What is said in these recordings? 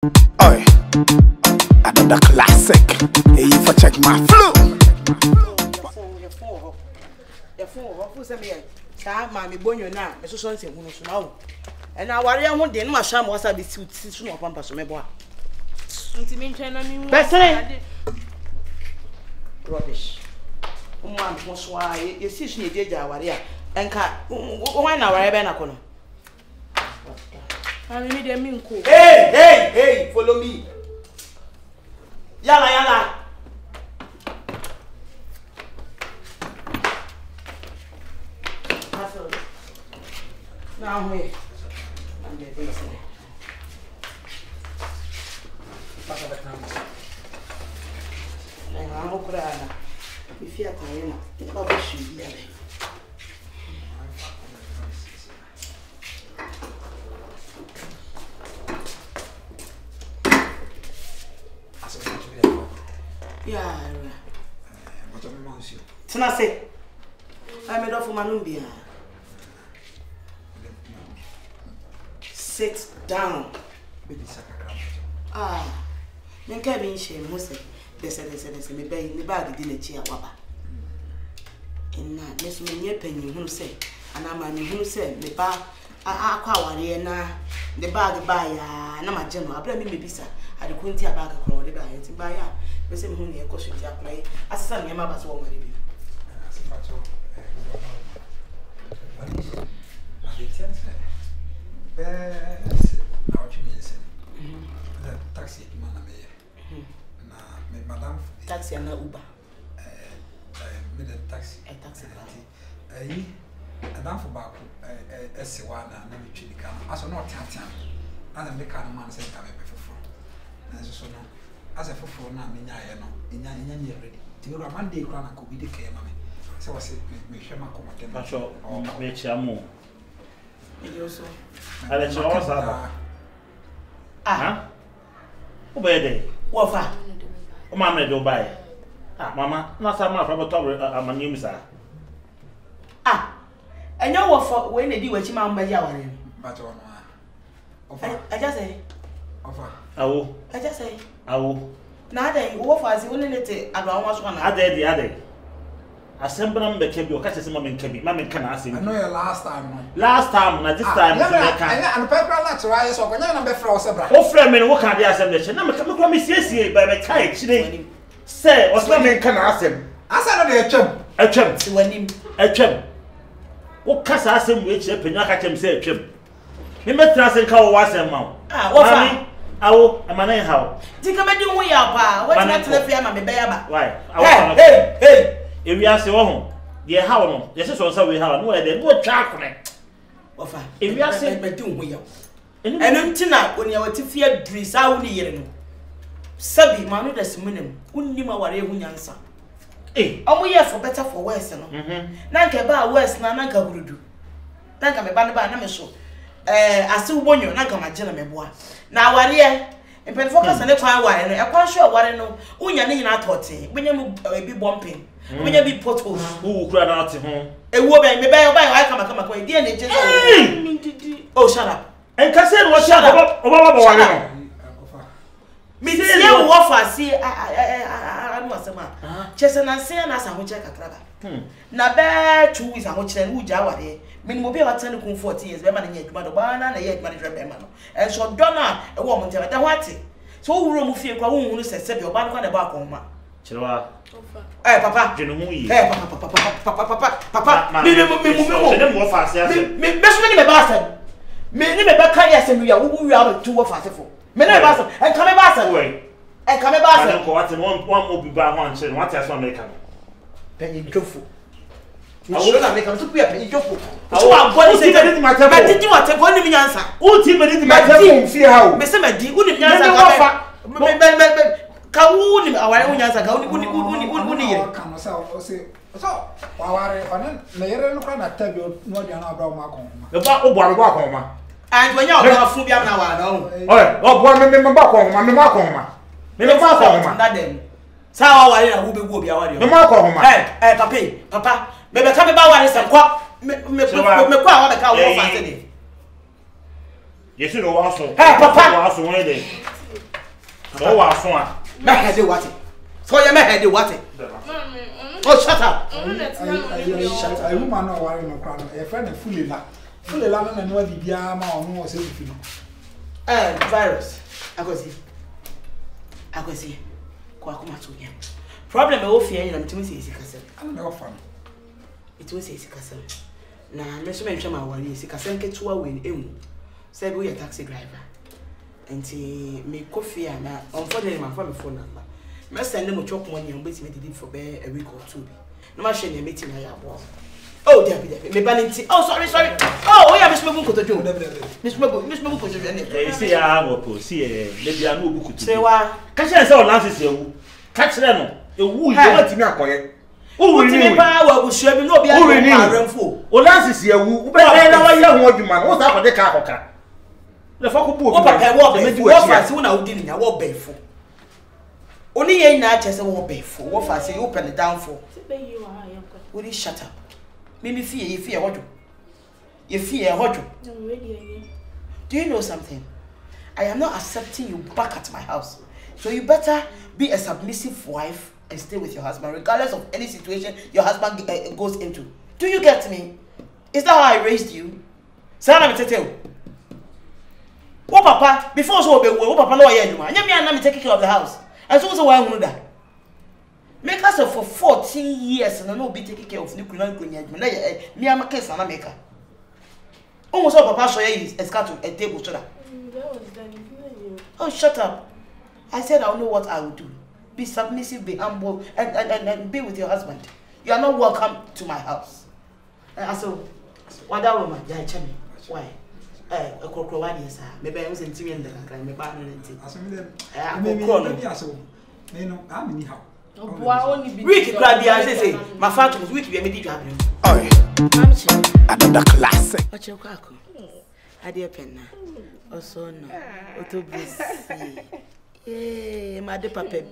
Oi, another classic. Hey, if I check my flow. Your phone, who's a man? Mammy Bonyo now, a social thing, now. And I worry, I won't then my sham was a bit soon of Pampas, my boy. Rubbish. One was why you see, she did our dear. And cat, why now, I better. I need a mean cool. Hey, follow me. Yalla. Now, wait. I'm the base. I'm a crana. If you are tired, what should you be? Yeah, what am I saying? Tennessee, I made off for Manumbia. Sit down. Then Kevin shame was it. They said, me bay in the bag didn't cheer wabba. And that Miss Minier Penny who say, and I'm a who said, the bar, I quite the bag by and I'm a general. I blame me, sir. I couldn't tell back across the bay to buy out. The same whom they caution to play. As some your mother's one maybe. Taxi, Madame, taxi and Uber. Taxi, a taxi. And I'm for back SHENANIGANS and we chili can. As a not Tatian, and the kind of man said, come before. As a son, as a for now, in your ready. To your Monday, Grana could be the care, mammy. So I said, me share my comment. Or make your move. I let you also. Obey. What for? Mamma, do buy. Mamma, not some of our name, sir. And you what for when they do what you man by your But I just say, Awo. I just say, Awo. now they what for as you wouldn't it. I don't want one. I did the other. Assembly make you catch some in Kebby. Mamma can ask him. I know your last time. Last time, not this time. And Pepper not to rise or number for Sabra. Oh, Fleming, what can the assembly? Now, come me see by my kite. Say, or something can ask him. I said, a chump. When him A chump. What can ask him which a pinaka can say a chump? He met us and call was a mount. What? Awo, am I how? Think about doing we are, what's not to the family, baby? Why? Hey! If we are so home, dear, how long? Yes, it's also we have no idea. What chocolate? If we are saying, but doing we are. And until now, when you are to fear breeze, I will hear. Sabi, Manu, that's minimum. Wouldn't you worry when you answer? Eh, oh, we are for better for worse. Nanka about worse, Nanka would do. Nanka me banner by Namisho. I still want you, Nanka, my gentleman boy. Now, what here? And pen focus on the fire wire, and I'm quite sure what I know. When you're not taught, when you be bumping. When you be potholes, who cried out to home? A woman may buy I come away, dear nature. Oh, shut up. And Cassin was shut up. Me say you offer, see, I know some man. Chesson and say, and as I will check a crabber. Now, bad 2 weeks, I watch and who Jawa, mean, will be about 10 40 years, Beman yet, Mother Barna, and yet manager Beman. And so Donna, a woman tell the what? So, room of fear, who said, your bank on the back home. Kyerewaa. Eh, papa. Genumu. Eh, papa. Me mo fa ase ase. Me so me basa. Me ni me be kan yase me ya wo wi am to wo fa ase fo. Me na basa. En kan me basa. We. En kan me basa. Ko what one mo bi ba ho anche no what ase America no. Penny dwofo. Me shiro na America so kuya penny dwofo. So wa body say me di what go ni me nyansa. O ti me di matebo fie ha o. Me se me di wo ni nyansa ka. Me Kawuni aware unyansa ka uni yire kan so aware onen na yere no kwa na tabi no dia na abra ma kon ma e ba o bo akon ma and when you are fu bia na wa na o bo me ba kon ma me ma kon ma me ma kon ma na dem sa wa ware na wo be go bia ware me ma kon ma papa me be ka me ba ware se kwa me kwa wa be ka wo fa se ni yesu no wa so papa wa so we dey So was one. My head what? So you my head what? Oh, shut up. I woman no worry no crown. A friend fully la. Fully la no no bibia ma ono o se fi no. Virus. I go see. Kwa kuma to nya. Problem e wo fie yin na mtimi se sikasem. Ana me ofa no. It was a sikasem. Na me so me hwe ma wari sikasem ketuwa we emu. Say we a taxi driver. Enti me Kofi na unfortunately my phone number. Me send them chop money on betimi did for be a week or two. No ma share meeting na ya bo. Oh, there me banning. Oh, sorry. Oh, yeah, Miss Mabu Kotojo. Miss Mabu Kotojo. You see, I go see maybe I know book. Say why? Catch us all lances you. Catch them. You woo, you want to me acquire. Who will me power will show me no be a fool. O lances you who better know young what you man. What's up for the car? The fuck book. What I soon I would in your war bayful. Only a night as a war bayful. What I say open the down for? Will you shut up? Maybe you fear what you fear what do you know something? I am not accepting you back at my house. So you better be a submissive wife and stay with your husband, regardless of any situation your husband goes into. Do you get me? Is that how I raised you? Say I'm tell you. Oh papa, before so be oh papa no yer adwuma. Anya me and me take care of the house. And so why hunu da? Make us for 14 years and no be taking care of Nukunan Kunya. Me am a case and I make her. Almost all papa show you a scat a table shoulder. Oh, shut up. I said I'll know what I will do. Be submissive, be humble, and be with your husband. You are not welcome to my house. So, what that woman, why? A crocodile, yes, maybe I was in Timmy and the guy, maybe I'm anyhow. Ricky cried the answer, say, my father was weak, we made you happen. Another classic. What's your crack? I dear penna. Also, no. Auto busy. Eh, my de papa.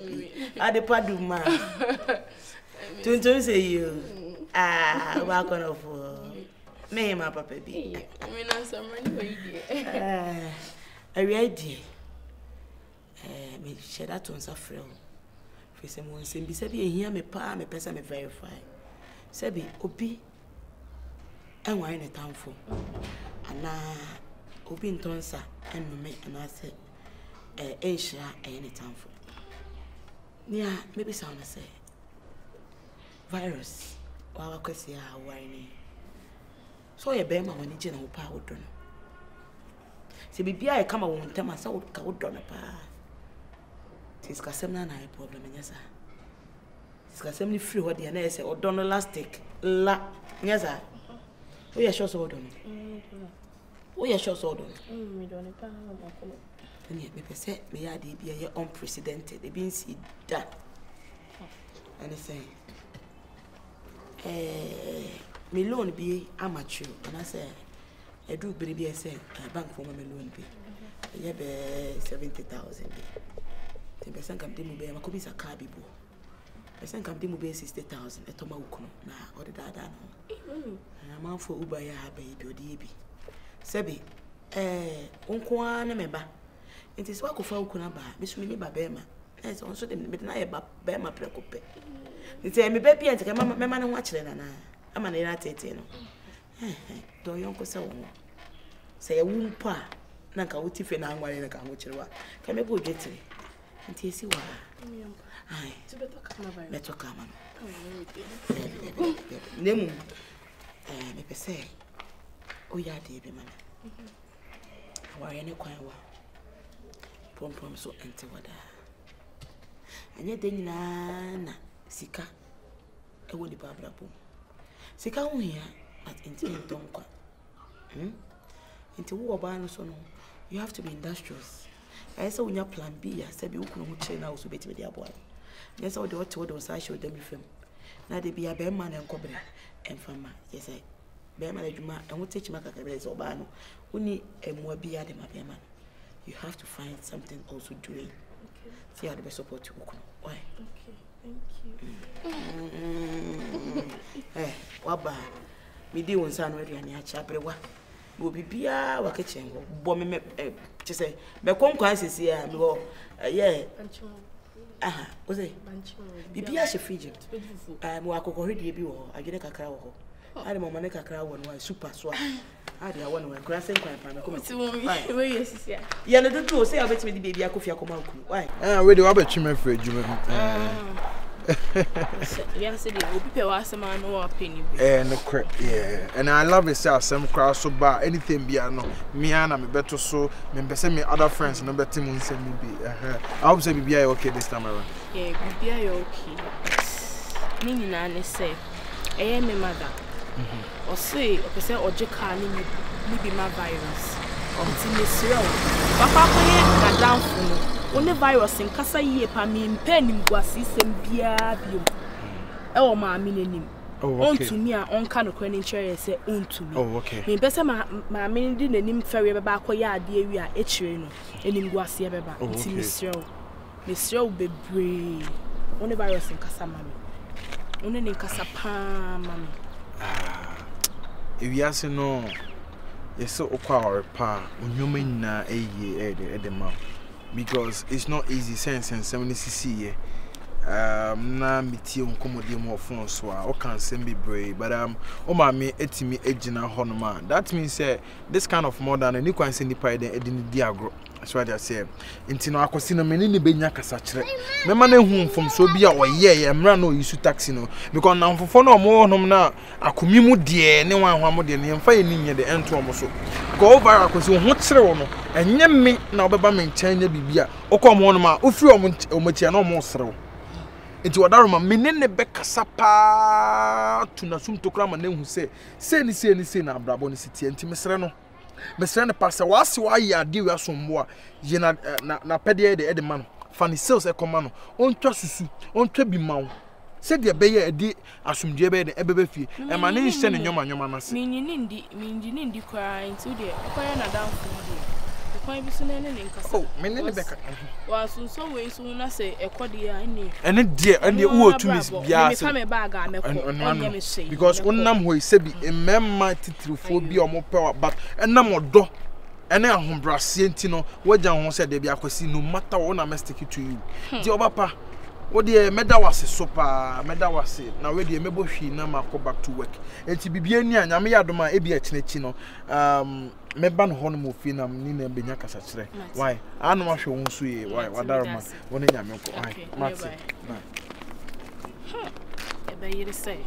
I de paduma. Tuntum say you. Welcome of me, my papa. I mean, I'm some money. I read ye. Me share that on Safrel. For someone saying, be said, here me pa, me person me verify. Sebi, obi. And why in a town for? And obi in Tonsa and me and I said, Asia any town for. Yeah, maybe sound say virus. While I could see how whiny. So a bear when you general power done. See, be I come on tell myself, cow done a pa. Tis Cassemna problem, yes, sir. Tis Cassemni free what the answer or done elastic. La, yes, sir. We are sure so done. We are sure so done. And yet, me say, me are be unprecedented. They been see that. And they say, me loan be amateur. And I say, I do baby. I say, bank for me loan be. I have 70,000. The person come to me, I could be a car bibo. Person come to me 60,000. I told my ukono na or the dada no. I'm out for Uber ya baby or DB. Sebi, unko na meba. It is what Kofi ukuna ba. Miss me ba bema. Yes, also the midnight ba bema prekope. It say me baby and mama na watch na na. Ama na ira tete no. Do yonko se wo. Say wumpa na ka wotife na anware na ka ho Kyerewaa. Ka me go getire. Nti esi wa. Ai. To beto kama ba. Beto kama. Nemu. Me pese. O ya de bi mana. Aware ne kwan wa. Pom so ente wada. Anya de nyina na sika e woni babla bom. Sika ho hia at ente ntonkwa. Ente wo oba no so no, you have to be industrious. I say unya plan B ya say be ukunu ho kire na wo so betime dia boa. Yes say wo de wo sa show dem fam. Na de bia be man enkobre enfama. Yes say be man adwuma en wo techi maka kabre say oba no. Uni emwa bia de ma be man. You have to find something also doing. Okay. See how the best support you. Why? Okay, thank you. Waba. Me di won san ready ani acha brewa. Go bibia wa kitchen go. Bo me say me kon kwan sisi a me go yeah. Aha, Osei. Bibia she fridge. Me wa kokori de bi wo, adwene kakra wo ho. Ade mama ne kakra wo no super so. Ade a wo no kra sen kwan pa me ko. Where you sisi a? Ya no do say obetime di baby Kofi akoma ku. Why? We dey abetwi me for adwuma Yeah, say the people was some man no penny. No crap, yeah. And I love it say some crowd so bad anything be no. Me and me better so me say me other friends no better mun say me be. I hope say be okay this time around. Yeah, be okay. Me na ne say me mother. Osei, opese oje ka ni be my virus. Until me siro. Papa ko ye na down for no. One virus in kasa ye pa me mpen ngwasi sem bia biom. E o ma me nanim. Onto me a onka no kwan nkyere say onto me. Oh, okay. Me pese ma me ndi nanim fere beba akoya ade awi a ekire no. Enim gwase e beba. Until me siro. Me siro bebre. One virus in kasa ma me. One ni kasa pa ma me. If you ask no, yes, so okwa pa unyoma nyina eye the ma because it's not easy sense and 70cc na miti onkomode mo phone so a o can send be brave but o ma me etimi ejina honoma that means say this kind of more than any kwan send the pride edin di agro that's why they say intino akosi no me ni benya kasa kire me ma na hu mfom so bia oyeye emra na oyisu taxi no because na mfofo na omo honom na akomi mu de ne wan hwa mo de ne mfa ye ni nye de ento omo so go over akosi ho kire wo no enye me na obeba me nchen nya bibia okom honom a ofiri omo tia na omo serew enti wadaroma menene bekasa pa tuna sum tokra ma na hu se ni na abrabo ne sitie enti mesere no mesere ne pasa wase wa ya de wi asombo a ye na pede de man fani sales e koma no ontwa susu ontwa bi mawo se de be ye de asomdue be de ebebe fie e ma ne nhye ne nyoma na se minjini ndi kwa enti de kwa na down for kwan bi so na ne nkasa oh menene beka wa sunso we so na se ekode ya ni ene de wo tumis bia se me me bag a me ko onye me sei because onnam ho ise bi ememma titirifo bi o mo pe but enam odo ene ahombrase enti no wagya ho se de bi akwasi no matter what na mistake to you di obapa wo de meda wase so pa meda wase na we de mebo hwi na ma go back to work enti bibia ni anyame yadoma e bi achinechi no meba no hono mo fi na ni na benya kasa kire why anu ahwe wo nso ye why wadaroma woni nyame ko why mate na e be yire say